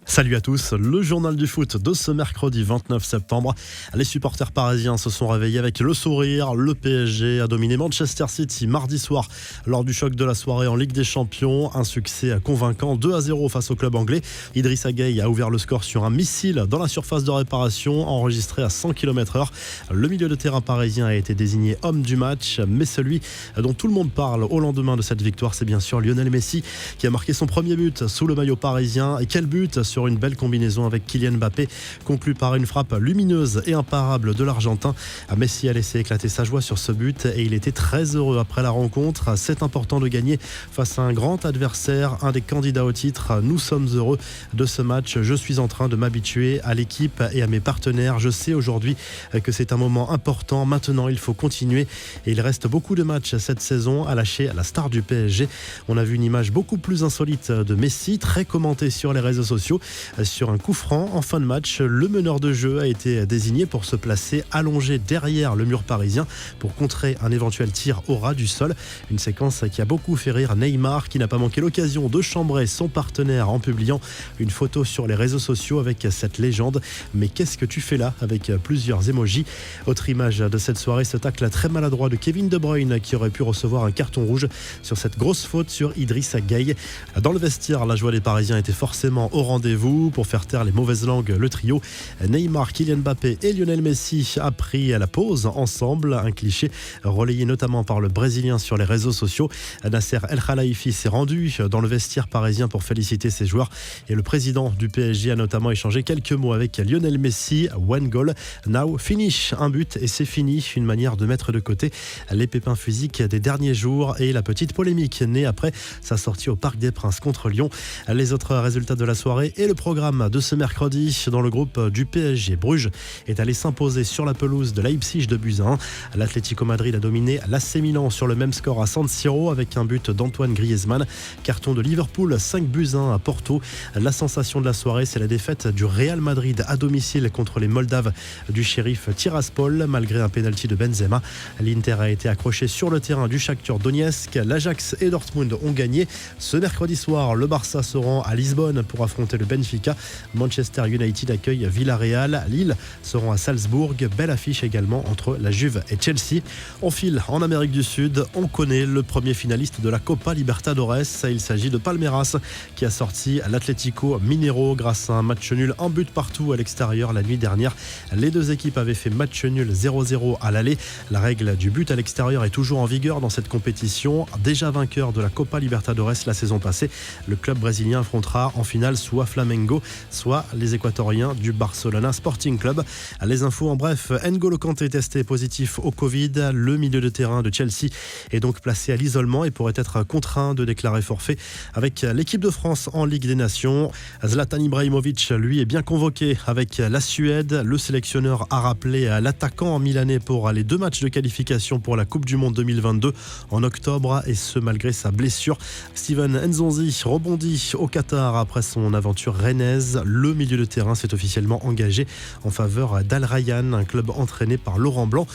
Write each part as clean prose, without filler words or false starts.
Salut à tous, le journal du foot de ce mercredi 29 septembre. Les supporters parisiens se sont réveillés avec le sourire. Le PSG a dominé Manchester City mardi soir lors du choc de la soirée en Ligue des Champions. Un succès convaincant, 2-0 face au club anglais. Idrissa Gueye a ouvert le score sur un missile dans la surface de réparation enregistré à 100 km/h. Le milieu de terrain parisien a été désigné homme du match, mais celui dont tout le monde parle au lendemain de cette victoire, c'est bien sûr Lionel Messi qui a marqué son premier but sous le maillot parisien. Et quel but sur une belle combinaison avec Kylian Mbappé, conclue par une frappe lumineuse et imparable de l'Argentin. Messi a laissé éclater sa joie sur ce but et il était très heureux après la rencontre. C'est important de gagner face à un grand adversaire, un des candidats au titre. Nous sommes heureux de ce match. Je suis en train de m'habituer à l'équipe et à mes partenaires. Je sais aujourd'hui que c'est un moment important. Maintenant, il faut continuer et il reste beaucoup de matchs cette saison à lâcher à la star du PSG. On a vu une image beaucoup plus insolite de Messi, très commentée sur les réseaux sociaux. Sur un coup franc en fin de match, le meneur de jeu a été désigné pour se placer allongé derrière le mur parisien pour contrer un éventuel tir au ras du sol. Une séquence qui a beaucoup fait rire Neymar, qui n'a pas manqué l'occasion de chambrer son partenaire en publiant une photo sur les réseaux sociaux avec cette légende. Mais qu'est-ce que tu fais là, avec plusieurs émojis. Autre image de cette soirée, ce tacle très maladroit de Kevin De Bruyne qui aurait pu recevoir un carton rouge sur cette grosse faute sur Idrissa Gueye. Dans le vestiaire, la joie des Parisiens était forcément au rendez-vous. Pour faire taire les mauvaises langues, le trio Neymar, Kylian Mbappé et Lionel Messi a pris à la pause ensemble. Un cliché relayé notamment par le Brésilien sur les réseaux sociaux. Nasser El Khelaifi s'est rendu dans le vestiaire parisien pour féliciter ses joueurs et le président du PSG a notamment échangé quelques mots avec Lionel Messi. One goal, now finish. Un but et c'est fini. Une manière de mettre de côté les pépins physiques des derniers jours et la petite polémique née après sa sortie au Parc des Princes contre Lyon. Les autres résultats de la soirée et le programme de ce mercredi dans le groupe du PSG. Bruges est allé s'imposer sur la pelouse de Leipzig de buts à 1. L'Atlético Madrid a dominé l'AC Milan sur le même score à San Siro avec un but d'Antoine Griezmann. Carton de Liverpool, 5 buts à 1 à Porto. La sensation de la soirée, c'est la défaite du Real Madrid à domicile contre les Moldaves du shérif Tiraspol. Malgré un pénalty de Benzema, l'Inter a été accroché sur le terrain du Shakhtar Donetsk. L'Ajax et Dortmund ont gagné. Ce mercredi soir, le Barça se rend à Lisbonne pour affronter le Benfica. Manchester United accueille Villarreal. Lille seront à Salzbourg. Belle affiche également entre la Juve et Chelsea. On file en Amérique du Sud. On connaît le premier finaliste de la Copa Libertadores. Il s'agit de Palmeiras qui a sorti l'Atlético Mineiro grâce à un match nul, un but partout à l'extérieur la nuit dernière. Les deux équipes avaient fait match nul 0-0 à l'aller. La règle du but à l'extérieur est toujours en vigueur dans cette compétition. Déjà vainqueur de la Copa Libertadores la saison passée, le club brésilien affrontera en finale soit Flamengo, soit les Équatoriens du Barcelona Sporting Club. Les infos en bref, N'Golo Kanté testé positif au Covid. Le milieu de terrain de Chelsea est donc placé à l'isolement et pourrait être contraint de déclarer forfait avec l'équipe de France en Ligue des Nations. Zlatan Ibrahimovic, lui, est bien convoqué avec la Suède. Le sélectionneur a rappelé l'attaquant milanais pour les 2 matchs de qualification pour la Coupe du Monde 2022 en octobre et ce malgré sa blessure. Steven Nzonzi rebondit au Qatar après son aventure rennaise. Le milieu de terrain s'est officiellement engagé en faveur d'Al Rayyan, un club entraîné par Laurent Blanc.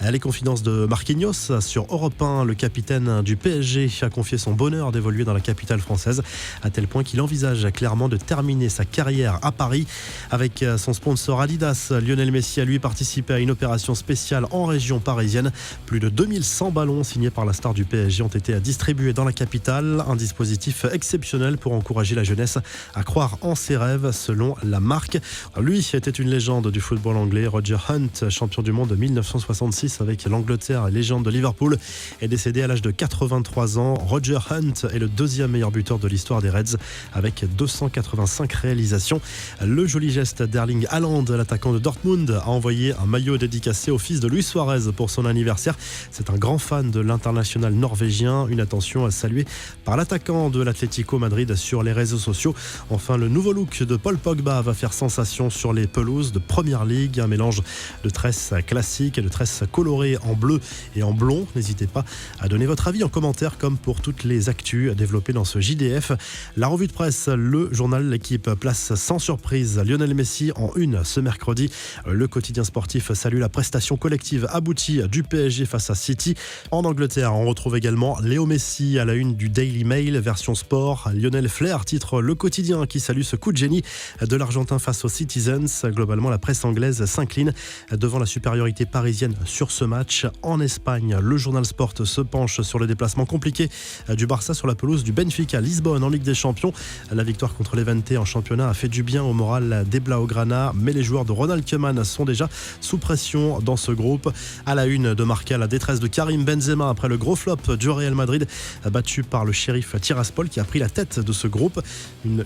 Les confidences de Marquinhos sur Europe 1, le capitaine du PSG a confié son bonheur d'évoluer dans la capitale française, à tel point qu'il envisage clairement de terminer sa carrière à Paris. Avec son sponsor Adidas, Lionel Messi a lui participé à une opération spéciale en région parisienne. Plus de 2100 ballons signés par la star du PSG ont été distribués dans la capitale. Un dispositif exceptionnel pour encourager la jeunesse à croire en ses rêves, selon la marque. Lui était une légende du football anglais. Roger Hunt, champion du monde de 1966 avec l'Angleterre et légende de Liverpool, est décédé à l'âge de 83 ans. Roger Hunt est le 2e meilleur buteur de l'histoire des Reds avec 285 réalisations. Le joli geste d'Erling Haaland, l'attaquant de Dortmund, a envoyé un maillot dédicacé au fils de Luis Suarez pour son anniversaire. C'est un grand fan de l'international norvégien. Une attention à saluer par l'attaquant de l'Atlético Madrid sur les réseaux sociaux. Enfin, le nouveau look de Paul Pogba va faire sensation sur les pelouses de Première Ligue. Un mélange de tresses classiques et de tresses colorées en bleu et en blond. N'hésitez pas à donner votre avis en commentaire comme pour toutes les actus développées dans ce JDF. La revue de presse, le journal L'Équipe place sans surprise Lionel Messi en une ce mercredi. Le quotidien sportif salue la prestation collective aboutie du PSG face à City. En Angleterre, on retrouve également Léo Messi à la une du Daily Mail version sport. Lionel Flair titre le quotidien qui salue ce coup de génie de l'Argentin face aux Citizens. Globalement, la presse anglaise s'incline devant la supériorité parisienne sur ce match. En Espagne, le journal Sport se penche sur le déplacement compliqué du Barça sur la pelouse du Benfica Lisbonne en Ligue des Champions. La victoire contre l'Levante en championnat a fait du bien au moral des Blaugrana, mais les joueurs de Ronald Koeman sont déjà sous pression dans ce groupe. À la une de Marca, la détresse de Karim Benzema après le gros flop du Real Madrid, battu par le shérif Tiraspol qui a pris la tête de ce groupe.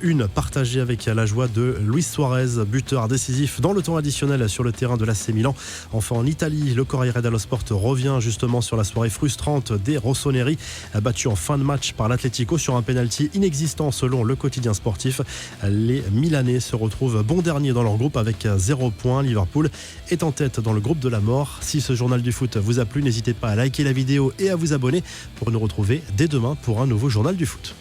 Une partagée avec la joie de Luis Suarez, buteur décisif dans le temps additionnel sur le terrain de l'AC Milan. Enfin en Italie, le Corriere dello Sport revient justement sur la soirée frustrante des Rossoneri, battu en fin de match par l'Atlético sur un pénalty inexistant selon le quotidien sportif. Les Milanais se retrouvent bon dernier dans leur groupe avec 0 points. Liverpool est en tête dans le groupe de la mort. Si ce journal du foot vous a plu, n'hésitez pas à liker la vidéo et à vous abonner pour nous retrouver dès demain pour un nouveau journal du foot.